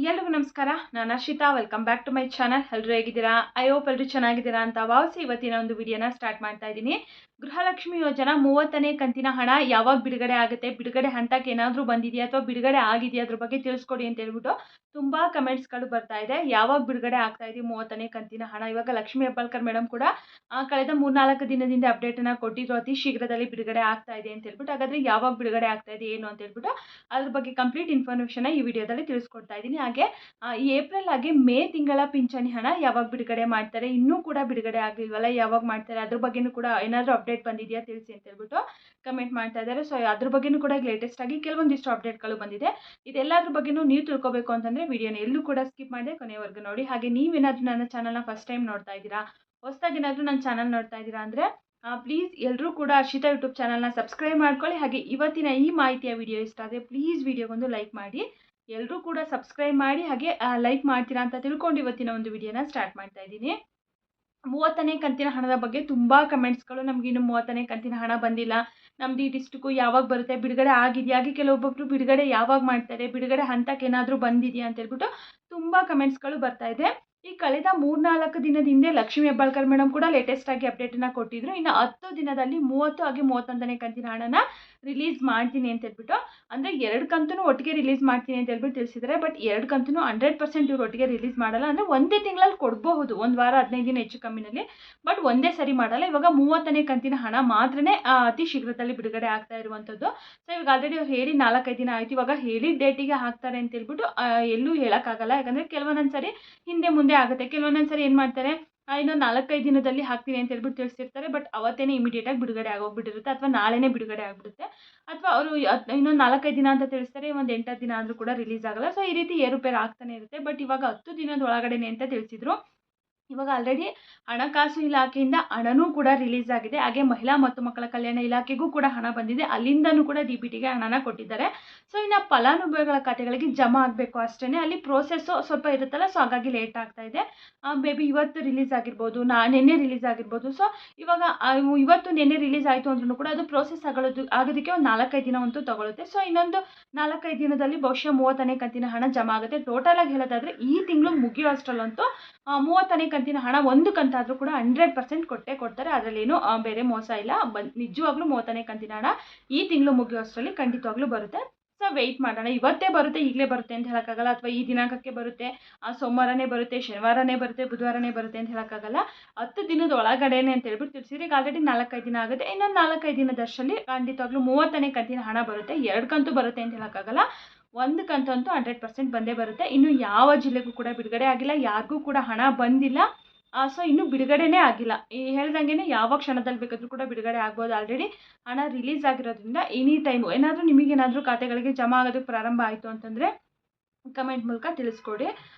ಎಲ್ರಿಗೂ ನಮಸ್ಕಾರ. ನಾನು Arshita. Welcome back to my channel. ಎಲ್ಲರೂ ಹೇಗಿದ್ದೀರಾ? ಐ ಹೋಪ್ ಎಲ್ಲರೂ ಚೆನ್ನಾಗಿದ್ದೀರಾ ಅಂತ ಭಾವಿಸಿ ಇವತ್ತಿನ ಒಂದು ವಿಡಿಯೋನ ಸ್ಟಾರ್ಟ್ ಮಾಡ್ತಾ ಇದ್ದೀನಿ. ಗೃಹಲಕ್ಷ್ಮಿ ಯೋಜನಾ 30ನೇ ಕಂತಿನ ಹಣ ಯಾವಾಗ ಬಿಡುಗಡೆ ಆಗುತ್ತೆ, ಬಿಡುಗಡೆ ಹಂತಕ್ಕೆ ಏನಾದರೂ ಬಂದಿದೆಯಾ ಅಥವಾ ಬಿಡುಗಡೆ ಆಗಿದೆಯಾ ಅದ್ರ ಬಗ್ಗೆ ತಿಳಿಸ್ಕೊಡಿ ಅಂತ ಹೇಳ್ಬಿಟ್ಟು ತುಂಬ ಕಮೆಂಟ್ಸ್ಗಳು ಬರ್ತಾ ಇದೆ. ಯಾವಾಗ ಬಿಡುಗಡೆ ಆಗ್ತಾ ಇದೆ 30ನೇ ಕಂತಿನ ಹಣ? ಇವಾಗ ಲಕ್ಷ್ಮೀ ಹೆಬ್ಬಾಳ್ಕರ್ ಮೇಡಮ್ ಕೂಡ ಕಳೆದ 3-4 ದಿನದಿಂದ ಅಪ್ಡೇಟನ್ನು ಕೊಟ್ಟಿದ್ರು, ಅತಿ ಶೀಘ್ರದಲ್ಲಿ ಬಿಡುಗಡೆ ಆಗ್ತಾ ಇದೆ ಅಂತ ಹೇಳ್ಬಿಟ್ಟು. ಹಾಗಾದರೆ ಯಾವಾಗ ಬಿಡುಗಡೆ ಆಗ್ತಾ ಇದೆ ಏನು ಅಂತ ಹೇಳ್ಬಿಟ್ಟು ಅದ್ರ ಬಗ್ಗೆ ಕಂಪ್ಲೀಟ್ ಇನ್ಫಾರ್ಮೇಷನ್ ಈ ವಿಡಿಯೋದಲ್ಲಿ ತಿಳಿಸ್ಕೊಡ್ತಾ ಇದ್ದೀನಿ. ಹಾಗೆ ಈ ಏಪ್ರಿಲ್ ಹಾಗೆ ಮೇ ತಿಂಗಳ ಪಿಂಚಣಿ ಹಣ ಯಾವಾಗ ಬಿಡುಗಡೆ ಮಾಡ್ತಾರೆ, ಇನ್ನೂ ಕೂಡ ಬಿಡುಗಡೆ ಆಗಲಿಲ್ವಲ್ಲ, ಯಾವಾಗ ಮಾಡ್ತಾರೆ ಅದ್ರ ಬಗ್ಗೆನೂ ಕೂಡ ಏನಾದರೂ ಅಪ್ಡೇಟ್ ಬಂದಿದೆಯಾ ತಿಳಿಸಿ ಅಂತ ಹೇಳ್ಬಿಟ್ಟು ಕಮೆಂಟ್ ಮಾಡ್ತಾ ಇದ್ದಾರೆ. ಸೊ ಅದ್ರ ಬಗ್ಗೆನೂ ಕೂಡ ಲೇಟೆಸ್ಟ್ ಆಗಿ ಕೆಲವೊಂದಿಷ್ಟು ಅಪ್ಡೇಟ್ಗಳು ಬಂದಿದೆ. ಇದೆಲ್ಲದ್ರ ಬಗ್ಗೆನೂ ನೀವು ತಿಳ್ಕೊಬೇಕು ಅಂತಂದರೆ ವಿಡಿಯೋನ ಎಲ್ಲೂ ಕೂಡ ಸ್ಕಿಪ್ ಮಾಡದೆ ಕೊನೆವರೆಗೂ ನೋಡಿ. ಹಾಗೆ ನೀವೇನಾದರೂ ನನ್ನ ಚಾನಲ್ನ ಫಸ್ಟ್ ಟೈಮ್ ನೋಡ್ತಾ ಇದ್ದೀರಾ, ಹೊಸದಾಗಿ ಏನಾದರೂ ನನ್ನ ಚಾನಲ್ ನೋಡ್ತಾ ಇದ್ದೀರಾ ಅಂದರೆ ಪ್ಲೀಸ್ ಎಲ್ಲರೂ ಕೂಡ ಅರ್ಷಿತಾ ಯೂಟ್ಯೂಬ್ ಚಾನಲ್ನ ಸಬ್ಸ್ಕ್ರೈಬ್ ಮಾಡ್ಕೊಳ್ಳಿ. ಹಾಗೆ ಇವತ್ತಿನ ಈ ಮಾಹಿತಿಯ ವಿಡಿಯೋ ಇಷ್ಟ ಆದರೆ ಪ್ಲೀಸ್ ವಿಡಿಯೋಗೊಂದು ಲೈಕ್ ಮಾಡಿ. ಎಲ್ಲರೂ ಕೂಡ ಸಬ್ಸ್ಕ್ರೈಬ್ ಮಾಡಿ ಹಾಗೆ ಲೈಕ್ ಮಾಡ್ತೀರಾ ಅಂತ ತಿಳ್ಕೊಂಡು ಇವತ್ತಿನ ಒಂದು ವಿಡಿಯೋನ ಸ್ಟಾರ್ಟ್ ಮಾಡ್ತಾ ಇದ್ದೀನಿ. 30ನೇ ಕಂತಿನ ಹಣದ ಬಗ್ಗೆ ತುಂಬ ಕಮೆಂಟ್ಸ್ಗಳು, ನಮಗಿನ್ನು 30ನೇ ಕಂತಿನ ಹಣ ಬಂದಿಲ್ಲ, ನಮ್ದು ಇದಿಷ್ಟಕ್ಕೂ ಯಾವಾಗ ಬರುತ್ತೆ, ಬಿಡುಗಡೆ ಆಗಿದೆಯಾ, ಹಾಗೆ ಕೆಲವೊಬ್ಬೊಬ್ಬರು ಬಿಡುಗಡೆ ಯಾವಾಗ ಮಾಡ್ತಾರೆ, ಬಿಡುಗಡೆ ಹಂತಕ್ಕೆ ಏನಾದರೂ ಬಂದಿದೆಯಾ ಅಂತ ಹೇಳ್ಬಿಟ್ಟು ತುಂಬ ಕಮೆಂಟ್ಸ್ಗಳು ಬರ್ತಾ ಇದೆ. ಈ ಕಳೆದ 3-4 ದಿನದ ಹಿಂದೆ ಲಕ್ಷ್ಮೀ ಹೆಬ್ಬಾಳ್ಕರ್ ಮೇಡಮ್ ಕೂಡ ಲೇಟೆಸ್ಟ್ ಆಗಿ ಅಪ್ಡೇಟನ್ನು ಕೊಟ್ಟಿದ್ರು. ಇನ್ನು 10 ದಿನದಲ್ಲಿ 30 ಹಾಗೆ 31ನೇ ಕಂತಿನ ಹಣನ ರಿಲೀಸ್ ಮಾಡ್ತೀನಿ ಅಂತ ಹೇಳ್ಬಿಟ್ಟು, ಅಂದರೆ 2 ಕಂತೂ ಒಟ್ಟಿಗೆ ರಿಲೀಸ್ ಮಾಡ್ತೀನಿ ಅಂತ ಹೇಳ್ಬಿಟ್ಟು ತಿಳಿಸಿದ್ದಾರೆ. ಬಟ್ 2 ಕಂತೂ 100% ಇವ್ರು ಒಟ್ಟಿಗೆ ರಿಲೀಸ್ ಮಾಡಲ್ಲ. ಅಂದರೆ ಒಂದೇ ತಿಂಗಳಲ್ಲಿ ಕೊಡಬಹುದು, 1 ವಾರ 15 ದಿನ ಹೆಚ್ಚು ಕಮ್ಮಿನಲ್ಲಿ, ಬಟ್ ಒಂದೇ ಸರಿ ಮಾಡಲ್ಲ. ಇವಾಗ 30ನೇ ಕಂತಿನ ಹಣ ಮಾತ್ರನೇ ಅತಿ ಶೀಘ್ರದಲ್ಲಿ ಬಿಡುಗಡೆ ಆಗ್ತಾ ಇರುವಂಥದ್ದು. ಸೊ ಇವಾಗ ಆಲ್ರೆಡಿ ಅವ್ರು ಹೇಳಿ 4-5 ದಿನ ಆಯಿತು. ಇವಾಗ ಹೇಳಿದ ಡೇಟಿಗೆ ಹಾಕ್ತಾರೆ ಅಂತ ಹೇಳ್ಬಿಟ್ಟು ಎಲ್ಲೂ ಹೇಳೋಕ್ಕಾಗಲ್ಲ. ಯಾಕಂದರೆ ಕೆಲವೊಂದೊಂದು ಸರಿ ಹಿಂದೆ ಮುಂದೆ ಆಗುತ್ತೆ, ಕೆಲವೊಂದೊಂದು ಸರಿ ಏನು ಮಾಡ್ತಾರೆ, ಇನ್ನೊಂದು 4-5 ದಿನದಲ್ಲಿ ಹಾಕ್ತೀನಿ ಅಂತ ಹೇಳ್ಬಿಟ್ಟು ತಿಳಿಸಿರ್ತಾರೆ. ಬಟ್ ಅವತ್ತೇನೆ ಇಮಿಡಿಯೇಟಾಗಿ ಬಿಡುಗಡೆ ಆಗೋಗ್ಬಿಟ್ಟಿರುತ್ತೆ, ಅಥವಾ ನಾಳೆನೇ ಬಿಡುಗಡೆ ಆಗಿಬಿಡುತ್ತೆ, ಅಥವಾ ಅವರು ಇನ್ನೊಂದು 4-5 ದಿನ ಅಂತ ತಿಳಿಸ್ತಾರೆ, ಒಂದು 8 ದಿನ ಆದರೂ ಕೂಡ ರಿಲೀಸ್ ಆಗಲ್ಲ. ಸೊ ಈ ರೀತಿ ಏರುಪೇರು ಆಗ್ತಾನೆ ಇರುತ್ತೆ. ಬಟ್ ಇವಾಗ 10 ದಿನದ ಒಳಗಡೆನೆ ಅಂತ ತಿಳಿಸಿದ್ರು. ಇವಾಗ ಆಲ್ರೆಡಿ ಹಣಕಾಸು ಇಲಾಖೆಯಿಂದ ಹಣನೂ ಕೂಡ ರಿಲೀಸ್ ಆಗಿದೆ. ಹಾಗೆ ಮಹಿಳಾ ಮತ್ತು ಮಕ್ಕಳ ಕಲ್ಯಾಣ ಇಲಾಖೆಗೂ ಕೂಡ ಹಣ ಬಂದಿದೆ, ಅಲ್ಲಿಂದನೂ ಕೂಡ DBTಗೆ ಹಣನ ಕೊಟ್ಟಿದ್ದಾರೆ. ಸೊ ಇನ್ನು ಫಲಾನುಭವಿಗಳ ಖಾತೆಗಳಿಗೆ ಜಮಾ ಆಗಬೇಕು ಅಷ್ಟೇ, ಅಲ್ಲಿ ಪ್ರೋಸೆಸ್ಸು ಸ್ವಲ್ಪ ಇರುತ್ತಲ್ಲ, ಸೊ ಹಾಗಾಗಿ ಲೇಟ್ ಆಗ್ತಾ ಇದೆ. ಮೇ ಬಿ ಇವತ್ತು ರಿಲೀಸ್ ಆಗಿರ್ಬೋದು, ನಿನ್ನೆ ರಿಲೀಸ್ ಆಗಿರ್ಬೋದು. ಸೊ ಇವಾಗ ಇವತ್ತು ನಿನ್ನೆ ರಿಲೀಸ್ ಆಯಿತು ಅಂದ್ರೂ ಕೂಡ ಅದು ಪ್ರೋಸೆಸ್ ಆಗೋದಕ್ಕೆ ಒಂದು 4-5 ದಿನ ಅಂತೂ ತಗೊಳುತ್ತೆ. ಸೊ ಇನ್ನೊಂದು 4-5 ದಿನದಲ್ಲಿ ಬಹುಶಃ 30ನೇ ಕಂತಿನ ಹಣ ಜಮಾ ಆಗುತ್ತೆ. ಟೋಟಲಾಗಿ ಹೇಳೋದಾದರೆ ಈ ತಿಂಗಳು ಮುಗಿಯೋ ಅಷ್ಟರಲ್ಲಂತೂ 30ನೇ ಕಂತಿನ ಹಣ ಒಂದು ಕಂತಾದರೂ ಕೂಡ 100% ಕೊಟ್ಟೇ ಕೊಡ್ತಾರೆ. ಅದರಲ್ಲೇನು ಬೇರೆ ಮೋಸ ಇಲ್ಲ. ನಿಜವಾಗ್ಲೂ 30ನೇ ಕಂತಿನ ಹಣ ಈ ತಿಂಗಳು ಮುಗಿಯೋ ಅಷ್ಟರಲ್ಲಿ ಖಂಡಿತವಾಗ್ಲೂ ಬರುತ್ತೆ. ಸೊ ವೆಯ್ಟ್ ಮಾಡೋಣ. ಇವತ್ತೇ ಬರುತ್ತೆ, ಈಗಲೇ ಬರುತ್ತೆ ಅಂತ ಹೇಳೋಕ್ಕಾಗಲ್ಲ, ಅಥವಾ ಈ ದಿನಾಂಕಕ್ಕೆ ಬರುತ್ತೆ, ಸೋಮವಾರನೇ ಬರುತ್ತೆ, ಶನಿವಾರನೇ ಬರುತ್ತೆ, ಬುಧವಾರನೇ ಬರುತ್ತೆ ಅಂತ ಹೇಳೋಕ್ಕಾಗಲ್ಲ. 10 ದಿನದ ಒಳಗಡೆನೆ ಅಂತ ಹೇಳ್ಬಿಟ್ಟು ತಿಳಿಸಿದ್ರೆ, ಈಗ ಆಲ್ರೆಡಿ 4-5 ದಿನ ಆಗುತ್ತೆ. ಇನ್ನೊಂದು 4-5 ದಿನದಷ್ಟರಲ್ಲಿ ಖಂಡಿತವಾಗ್ಲೂ 30ನೇ ಕಂತಿನ ಹಣ ಬರುತ್ತೆ. 2 ಕಂತು ಬರುತ್ತೆ ಅಂತ ಹೇಳೋಕ್ಕಾಗಲ್ಲ, 1 ಕಂತಂತೂ 100% ಬಂದೇ ಬರುತ್ತೆ. ಇನ್ನು ಯಾವ ಜಿಲ್ಲೆಗೂ ಕೂಡ ಬಿಡುಗಡೆ ಆಗಿಲ್ಲ, ಯಾರಿಗೂ ಕೂಡ ಹಣ ಬಂದಿಲ್ಲ. ಸೊ ಇನ್ನೂ ಬಿಡುಗಡೆನೇ ಆಗಿಲ್ಲ. ಹೇಳ್ದಂಗೆ ಯಾವ ಕ್ಷಣದಲ್ಲಿ ಬೇಕಾದರೂ ಕೂಡ ಬಿಡುಗಡೆ ಆಗ್ಬೋದು. ಆಲ್ರೆಡಿ ಹಣ ರಿಲೀಸ್ ಆಗಿರೋದ್ರಿಂದ ಎನಿ ಟೈಮು ಏನಾದರೂ ನಿಮಗೇನಾದರೂ ಖಾತೆಗಳಿಗೆ ಜಮಾ ಆಗೋದಕ್ಕೆ ಪ್ರಾರಂಭ ಆಯಿತು ಅಂತಂದರೆ ಕಮೆಂಟ್ ಮೂಲಕ ತಿಳಿಸ್ಕೊಡಿ.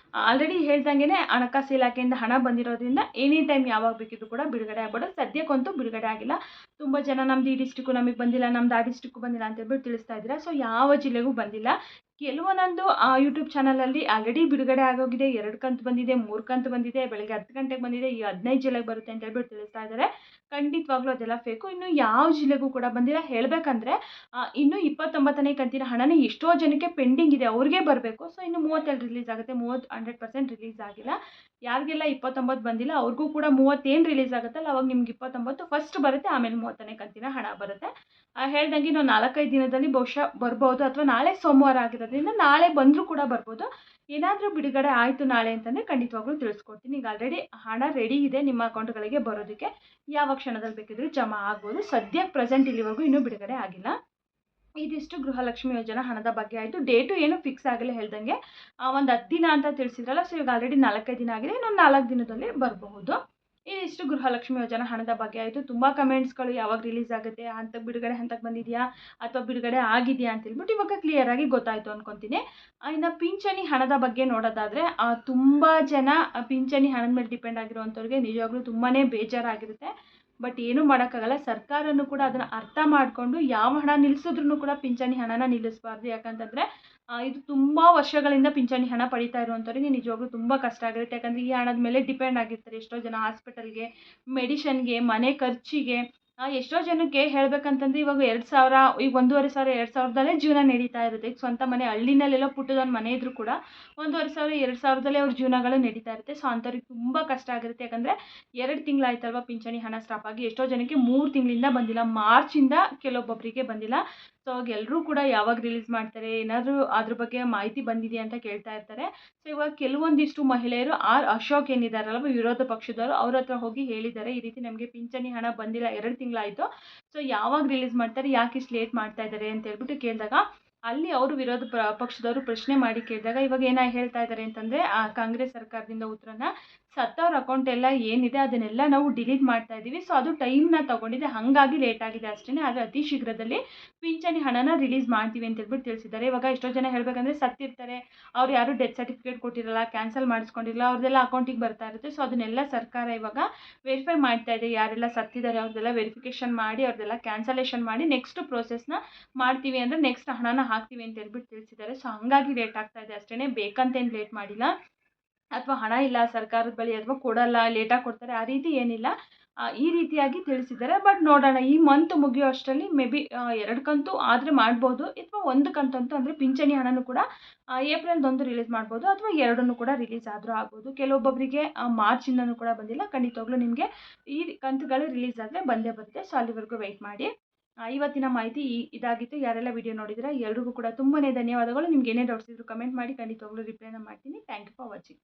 ಆಲ್ರೆಡಿ ಹೇಳ್ದಂಗೆ ಹಣಕಾಸು ಇಲಾಖೆಯಿಂದ ಹಣ ಬಂದಿರೋದ್ರಿಂದ ಎನಿ ಟೈಮ್ ಯಾವಾಗ ಬೇಕಿದ್ರು ಕೂಡ ಬಿಡುಗಡೆ ಆಗ್ಬೋದು. ಸದ್ಯಕ್ಕಂತೂ ಬಿಡುಗಡೆ ಆಗಿಲ್ಲ. ತುಂಬ ಜನ ನಮ್ದು ಈ ಡಿಸ್ಟಿಕ್ಕು ನಮಗೆ ಬಂದಿಲ್ಲ, ನಮ್ದು ಆ ಡಿಸ್ಟಿಕ್ಕು ಬಂದಿಲ್ಲ ಅಂತ ಹೇಳ್ಬಿಟ್ಟು ತಿಳಿಸ್ತಾ ಇದ್ದೀರಾ. ಸೊ ಯಾವ ಜಿಲ್ಲೆಗೂ ಬಂದಿಲ್ಲ. ಕೆಲವೊಂದೊಂದು ಯೂಟ್ಯೂಬ್ ಚಾನಲಲ್ಲಿ ಆಲ್ರೆಡಿ ಬಿಡುಗಡೆ ಆಗೋಗಿದೆ, 2 ಕಂತು ಬಂದಿದೆ, 3 ಕಂತು ಬಂದಿದೆ, ಬೆಳಗ್ಗೆ 10 ಗಂಟೆಗೆ ಬಂದಿದೆ, ಈ 15 ಜಿಲ್ಲೆಗೆ ಬರುತ್ತೆ ಅಂತ ಹೇಳ್ಬಿಟ್ಟು ತಿಳಿಸ್ತಾ ಇದ್ದಾರೆ. ಖಂಡಿತವಾಗ್ಲೂ ಅದೆಲ್ಲ ಫೇಕು. ಇನ್ನು ಯಾವ ಜಿಲ್ಲೆಗೂ ಕೂಡ ಬಂದಿಲ್ಲ. ಹೇಳಬೇಕಂದ್ರೆ ಇನ್ನೂ 29ನೇ ಕಂತಿನ ಹಣನೇ ಎಷ್ಟೋ ಜನಕ್ಕೆ ಪೆಂಡಿಂಗ್ ಇದೆ, ಅವ್ರಿಗೆ ಬರಬೇಕು. ಸೊ ಇನ್ನು 30 ರಿಲೀಸ್ ಆಗುತ್ತೆ, 30 100% ರಿಲೀಸ್ ಆಗಿಲ್ಲ. ಯಾರಿಗೆಲ್ಲ 29 ಬಂದಿಲ್ಲ ಅವ್ರಿಗೂ ಕೂಡ 30 ಏನು ರಿಲೀಸ್ ಆಗುತ್ತಲ್ಲ ಅವಾಗ ನಿಮ್ಗೆ 29 ಫಸ್ಟ್ ಬರುತ್ತೆ, ಆಮೇಲೆ 30ನೇ ಕಂತಿನ ಹಣ ಬರುತ್ತೆ. ಹೇಳ್ದಂಗೆ ಇನ್ನೂ 4-5 ದಿನದಲ್ಲಿ ಬಹುಶಃ ಬರ್ಬೋದು, ಅಥವಾ ನಾಳೆ ಸೋಮವಾರ ಆಗಿರೋದ್ರಿಂದ ನಾಳೆ ಬಂದರೂ ಕೂಡ ಬರ್ಬೋದು. ಏನಾದರೂ ಬಿಡುಗಡೆ ಆಯಿತು ನಾಳೆ ಅಂತಂದರೆ ಖಂಡಿತವಾಗ್ಲೂ ತಿಳಿಸ್ಕೊಡ್ತೀನಿ. ಈಗ ಆಲ್ರೆಡಿ ಹಣ ರೆಡಿ ಇದೆ ನಿಮ್ಮ ಅಕೌಂಟ್ಗಳಿಗೆ ಬರೋದಕ್ಕೆ, ಯಾವ ಕ್ಷಣದಲ್ಲಿ ಬೇಕಿದ್ರೂ ಜಮಾ ಆಗ್ಬೋದು. ಸದ್ಯಕ್ಕೆ ಪ್ರೆಸೆಂಟ್ ಇಲ್ಲಿವರೆಗೂ ಇನ್ನೂ ಬಿಡುಗಡೆ ಆಗಿಲ್ಲ. ಇದಿಷ್ಟು ಗೃಹಲಕ್ಷ್ಮಿ ಯೋಜನಾ ಹಣದ ಬಗ್ಗೆ ಆಯಿತು. ಡೇಟು ಏನು ಫಿಕ್ಸ್ ಆಗಿಲ್ಲ, ಹೇಳ್ದಂಗೆ ಒಂದು 10 ದಿನ ಅಂತ ತಿಳಿಸಿದ್ರಲ್ಲ. ಸೊ ಈಗ ಆಲ್ರೆಡಿ 4-5 ದಿನ ಆಗಿದೆ, ಇನ್ನೊಂದು 4 ದಿನದಲ್ಲಿ ಬರಬಹುದು. ಇದಿಷ್ಟು ಗೃಹಲಕ್ಷ್ಮಿ ಯೋಜನಾ ಹಣದ ಬಗ್ಗೆ ಆಯಿತು. ತುಂಬ ಕಮೆಂಟ್ಸ್ಗಳು ಯಾವಾಗ ರಿಲೀಸ್ ಆಗುತ್ತೆ, ಬಿಡುಗಡೆ ಹಂತಕ್ಕೆ ಬಂದಿದೆಯಾ ಅಥವಾ ಬಿಡುಗಡೆ ಆಗಿದೆಯಾ ಅಂತ ಹೇಳ್ಬಿಟ್ಟು ಇವಾಗ ಕ್ಲಿಯರಾಗಿ ಗೊತ್ತಾಯಿತು ಅಂದ್ಕೊತೀನಿ. ಇನ್ನು ಪಿಂಚಣಿ ಹಣದ ಬಗ್ಗೆ ನೋಡೋದಾದರೆ ತುಂಬ ಜನ ಪಿಂಚಣಿ ಹಣದ ಮೇಲೆ ಡಿಪೆಂಡ್ ಆಗಿರುವಂಥವ್ರಿಗೆ ನಿಜವಾಗ್ಲೂ ತುಂಬಾ ಬೇಜಾರಾಗಿರುತ್ತೆ. ಬಟ್ ಏನೂ ಮಾಡೋಕ್ಕಾಗಲ್ಲ. ಸರ್ಕಾರನೂ ಕೂಡ ಅದನ್ನು ಅರ್ಥ ಮಾಡಿಕೊಂಡು ಯಾವ ಹಣ ನಿಲ್ಲಿಸಿದ್ರೂ ಕೂಡ ಪಿಂಚಣಿ ಹಣನ ನಿಲ್ಲಿಸಬಾರ್ದು. ಯಾಕಂತಂದರೆ ಇದು ತುಂಬ ವರ್ಷಗಳಿಂದ ಪಿಂಚಣಿ ಹಣ ಪಡಿತಾ ಇರುವಂಥವ್ರಿಗೆ ನಿಜವಾಗ್ಲೂ ತುಂಬ ಕಷ್ಟ ಆಗಿರುತ್ತೆ. ಯಾಕಂದರೆ ಈ ಹಣದ ಮೇಲೆ ಡಿಪೆಂಡ್ ಆಗಿರ್ತಾರೆ ಎಷ್ಟೋ ಜನ. ಹಾಸ್ಪಿಟಲ್ಗೆ, ಮೆಡಿಷನ್ಗೆ, ಮನೆ ಖರ್ಚಿಗೆ, ಎಷ್ಟೋ ಜನಕ್ಕೆ ಹೇಳ್ಬೇಕಂತಂದ್ರೆ ಇವಾಗ 2000 ಈಗ 1500 2000ದಲ್ಲೇ ಜೀವನ ನಡೀತಾ ಇರುತ್ತೆ. ಈಗ ಸ್ವಂತ ಮನೆ ಹಳ್ಳಿನಲ್ಲೆಲ್ಲೋ ಪುಟ್ಟದೊಂದು ಮನೆ ಇದ್ರೂ ಕೂಡ 1500 2000ದಲ್ಲೇ ಅವ್ರ ಜೀವನಗಳು ನಡೀತಾ ಇರುತ್ತೆ. ಸೊ ಅಂಥವ್ರಿಗೆ ತುಂಬ ಕಷ್ಟ ಆಗಿರುತ್ತೆ. ಯಾಕಂದರೆ 2 ತಿಂಗಳಾಯ್ತಲ್ವ ಪಿಂಚಣಿ ಹಣ ಸ್ಟಾಪ್ ಆಗಿ. ಎಷ್ಟೋ ಜನಕ್ಕೆ 3 ತಿಂಗಳಿಂದ ಬಂದಿಲ್ಲ. ಮಾರ್ಚಿಂದ ಕೆಲವೊಬ್ಬೊಬ್ಬರಿಗೆ ಬಂದಿಲ್ಲ. ಸೊ ಅವಾಗ ಎಲ್ಲರೂ ಕೂಡ ಯಾವಾಗ ರಿಲೀಸ್ ಮಾಡ್ತಾರೆ, ಏನಾದರೂ ಅದ್ರ ಬಗ್ಗೆ ಮಾಹಿತಿ ಬಂದಿದೆಯಾ ಅಂತ ಕೇಳ್ತಾ ಇರ್ತಾರೆ. ಸೊ ಇವಾಗ ಕೆಲವೊಂದಿಷ್ಟು ಮಹಿಳೆಯರು ಅಶೋಕ್ ಏನಿದಾರಲ್ವ ವಿರೋಧ ಪಕ್ಷದವರು ಅವ್ರ ಹತ್ರ ಹೋಗಿ ಹೇಳಿದ್ದಾರೆ, ಈ ರೀತಿ ನಮಗೆ ಪಿಂಚಣಿ ಹಣ ಬಂದಿಲ್ಲ, 2 ತಿಂಗಳಾಯಿತು. ಸೊ ಯಾವಾಗ ರಿಲೀಸ್ ಮಾಡ್ತಾರೆ, ಯಾಕೆ ಇಷ್ಟು ಲೇಟ್ ಮಾಡ್ತಾ ಇದ್ದಾರೆ ಅಂತ ಹೇಳ್ಬಿಟ್ಟು ಕೇಳಿದಾಗ, ಅಲ್ಲಿ ಅವರು ವಿರೋಧ ಪಕ್ಷದವರು ಪ್ರಶ್ನೆ ಮಾಡಿ ಕೇಳಿದಾಗ ಇವಾಗ ಹೇಳ್ತಾ ಇದ್ದಾರೆ ಅಂತಂದರೆ, ಕಾಂಗ್ರೆಸ್ ಸರ್ಕಾರದಿಂದ ಉತ್ತರನ ಸತ್ತವ್ರ ಅಕೌಂಟ್ ಎಲ್ಲ ಏನಿದೆ ಅದನ್ನೆಲ್ಲ ನಾವು ಡಿಲೀಟ್ ಮಾಡ್ತಾ ಇದ್ದೀವಿ. ಸೊ ಅದು ಟೈಮ್ನ ತಗೊಂಡಿದೆ, ಹಾಗಾಗಿ ಲೇಟ್ ಆಗಿದೆ ಅಷ್ಟೇ. ಆದರೆ ಅತಿ ಶೀಘ್ರದಲ್ಲಿ ಪಿಂಚಣಿ ಹಣನ ರಿಲೀಸ್ ಮಾಡ್ತೀವಿ ಅಂತ ಹೇಳ್ಬಿಟ್ಟು ತಿಳಿಸಿದ್ದಾರೆ. ಇವಾಗ ಎಷ್ಟೋ ಜನ ಹೇಳಬೇಕಂದ್ರೆ ಸತ್ತಿರ್ತಾರೆ, ಅವ್ರು ಯಾರು ಡೆತ್ ಸರ್ಟಿಫಿಕೇಟ್ ಕೊಟ್ಟಿರಲ್ಲ, ಕ್ಯಾನ್ಸಲ್ ಮಾಡಿಸ್ಕೊಂಡಿರಲ್ಲ, ಅವ್ರದ್ದೆಲ್ಲ ಅಕೌಂಟಿಗೆ ಬರ್ತಾ ಇರುತ್ತೆ. ಸೊ ಅದನ್ನೆಲ್ಲ ಸರ್ಕಾರ ಇವಾಗ ವೆರಿಫೈ ಮಾಡ್ತಾ ಇದೆ. ಯಾರೆಲ್ಲ ಸತ್ತಿದ್ದಾರೆ ಅವ್ರದ್ದೆಲ್ಲ ವೆರಿಫಿಕೇಷನ್ ಮಾಡಿ ಅವ್ರದ್ದೆಲ್ಲ ಕ್ಯಾನ್ಸಲೇಷನ್ ಮಾಡಿ ನೆಕ್ಸ್ಟ್ ಪ್ರೋಸೆಸ್ನ ಮಾಡ್ತೀವಿ ಅಂದರೆ ನೆಕ್ಸ್ಟ್ ಹಣನ ಹಾಕ್ತೀವಿ ಅಂತ ಹೇಳ್ಬಿಟ್ಟು ತಿಳಿಸಿದ್ದಾರೆ. ಸೊ ಹಂಗಾಗಿ ಲೇಟ್ ಆಗ್ತಾ ಇದೆ ಅಷ್ಟೇ, ಬೇಕಂತೇನು ಲೇಟ್ ಮಾಡಿಲ್ಲ. ಅಥವಾ ಹಣ ಇಲ್ಲ ಸರ್ಕಾರದ ಬಳಿ ಅಥವಾ ಕೊಡಲ್ಲ, ಲೇಟಾಗಿ ಕೊಡ್ತಾರೆ, ಆ ರೀತಿ ಏನಿಲ್ಲ. ಈ ರೀತಿಯಾಗಿ ತಿಳಿಸಿದ್ದಾರೆ. ಬಟ್ ನೋಡೋಣ, ಈ ಮಂತ್ ಮುಗಿಯೋ ಅಷ್ಟರಲ್ಲಿ ಮೇ ಬಿ 2 ಕಂತು ಆದರೆ ಮಾಡ್ಬೋದು, ಅಥವಾ 1 ಕಂತಂತೂ ಅಂದರೆ ಪಿಂಚಣಿ ಹಣನೂ ಕೂಡ ಏಪ್ರಿಲ್ದೊಂದು ರಿಲೀಸ್ ಮಾಡ್ಬೋದು, ಅಥವಾ 2 ಕೂಡ ರಿಲೀಸ್ ಆದರೂ ಆಗ್ಬೋದು. ಕೆಲವೊಬ್ಬೊಬ್ಬರಿಗೆ ಮಾರ್ಚಿಂದನೂ ಕೂಡ ಬಂದಿಲ್ಲ. ಖಂಡಿತವಾಗ್ಲೂ ನಿಮಗೆ ಈ ಕಂತುಗಳು ರಿಲೀಸ್ ಆದರೆ ಬಂದೇ ಬರುತ್ತೆ. ಸೊ ಅಲ್ಲಿವರೆಗೂ ವೆಯ್ಟ್ ಮಾಡಿ. ಇವತ್ತಿನ ಮಾಹಿತಿ ಇದಾಗಿತ್ತು. ಯಾರೆಲ್ಲ ವಿಡಿಯೋ ನೋಡಿದ್ರೆ ಎಲ್ರಿಗೂ ಕೂಡ ತುಂಬಾ ಧನ್ಯವಾದಗಳು. ನಿಮ್ಗೆ ಏನೇ ಡೌಟ್ಸ್ ಇದ್ರೂ ಕಮೆಂಟ್ ಮಾಡಿ, ಖಂಡಿತವಾಗ್ಲೂ ರಿಪ್ಲೈನ ಮಾಡ್ತೀನಿ. Thank you for watching.